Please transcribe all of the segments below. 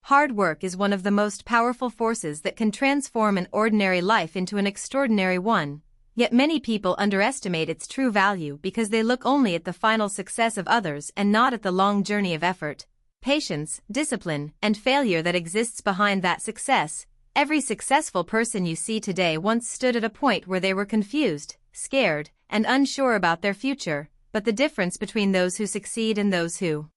Hard work is one of the most powerful forces that can transform an ordinary life into an extraordinary one, yet many people underestimate its true value because they look only at the final success of others and not at the long journey of effort, patience, discipline, and failure that exists behind that success. Every successful person you see today once stood at a point where they were confused, scared, and unsure about their future, but the difference between those who succeed and those who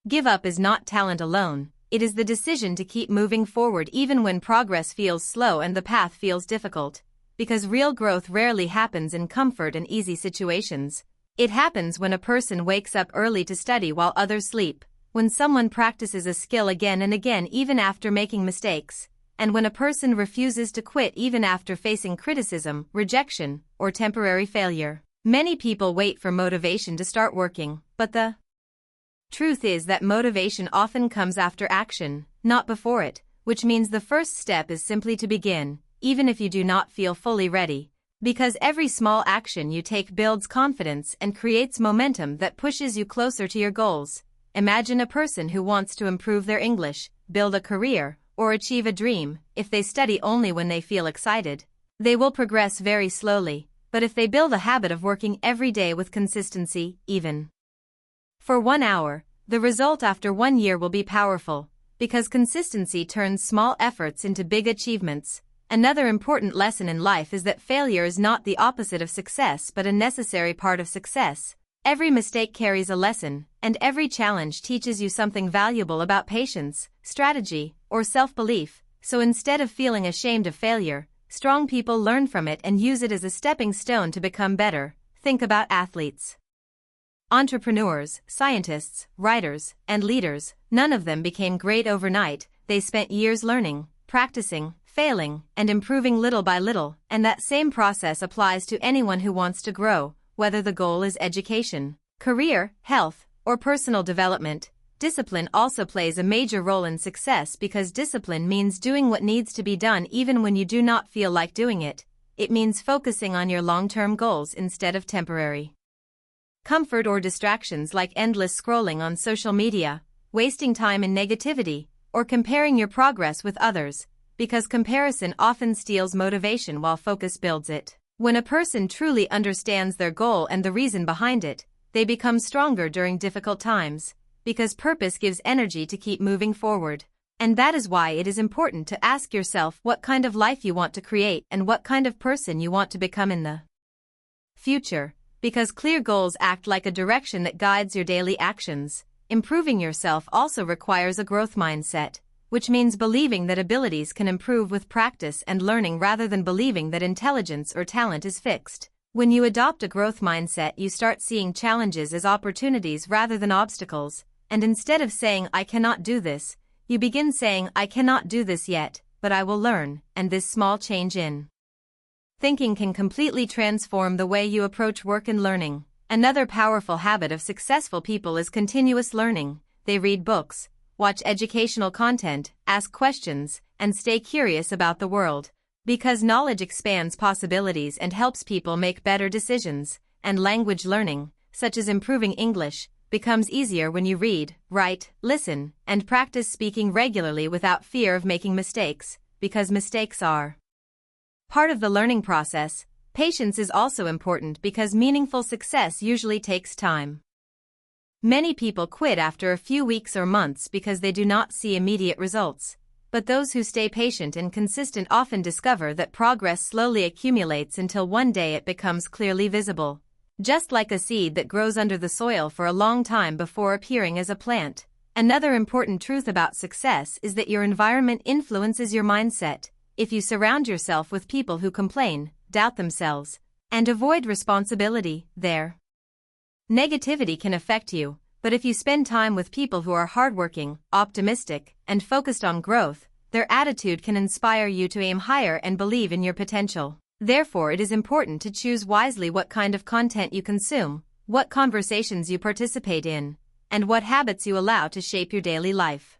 give up is not talent alone. It is the decision to keep moving forward even when progress feels slow and the path feels difficult. Because real growth rarely happens in comfort and easy situations. It happens when a person wakes up early to study while others sleep, when someone practices a skill again and again even after making mistakes, and when a person refuses to quit even after facing criticism, rejection, or temporary failure. Many people wait for motivation to start working, but the truth is that motivation often comes after action, not before it, which means the first step is simply to begin, even if you do not feel fully ready, because every small action you take builds confidence and creates momentum that pushes you closer to your goals. Imagine a person who wants to improve their English, build a career, or achieve a dream. If they study only when they feel excited, they will progress very slowly, but if they build a habit of working every day with consistency, even for 1 hour, the result after 1 year will be powerful, because consistency turns small efforts into big achievements. Another important lesson in life is that failure is not the opposite of success but a necessary part of success. Every mistake carries a lesson, and every challenge teaches you something valuable about patience, strategy, or self-belief. So instead of feeling ashamed of failure, strong people learn from it and use it as a stepping stone to become better. Think about athletes, entrepreneurs, scientists, writers, and leaders. None of them became great overnight. They spent years learning, practicing, failing, and improving little by little, and that same process applies to anyone who wants to grow, whether the goal is education, career, health, or personal development. Discipline also plays a major role in success because discipline means doing what needs to be done even when you do not feel like doing it. It means focusing on your long-term goals instead of temporary comfort or distractions like endless scrolling on social media, wasting time in negativity, or comparing your progress with others, because comparison often steals motivation while focus builds it. When a person truly understands their goal and the reason behind it, they become stronger during difficult times, because purpose gives energy to keep moving forward. And that is why it is important to ask yourself what kind of life you want to create and what kind of person you want to become in the future, because clear goals act like a direction that guides your daily actions. Improving yourself also requires a growth mindset, which means believing that abilities can improve with practice and learning rather than believing that intelligence or talent is fixed. When you adopt a growth mindset, you start seeing challenges as opportunities rather than obstacles, and instead of saying "I cannot do this," you begin saying "I cannot do this yet, but I will learn," and this small change in thinking can completely transform the way you approach work and learning. Another powerful habit of successful people is continuous learning. They read books, watch educational content, ask questions, and stay curious about the world. Because knowledge expands possibilities and helps people make better decisions, and language learning, such as improving English, becomes easier when you read, write, listen, and practice speaking regularly without fear of making mistakes, because mistakes are part of the learning process. Patience is also important because meaningful success usually takes time. Many people quit after a few weeks or months because they do not see immediate results, but those who stay patient and consistent often discover that progress slowly accumulates until one day it becomes clearly visible. Just like a seed that grows under the soil for a long time before appearing as a plant. Another important truth about success is that your environment influences your mindset. If you surround yourself with people who complain, doubt themselves, and avoid responsibility, their negativity can affect you. But if you spend time with people who are hardworking, optimistic, and focused on growth, their attitude can inspire you to aim higher and believe in your potential. Therefore, it is important to choose wisely what kind of content you consume, what conversations you participate in, and what habits you allow to shape your daily life.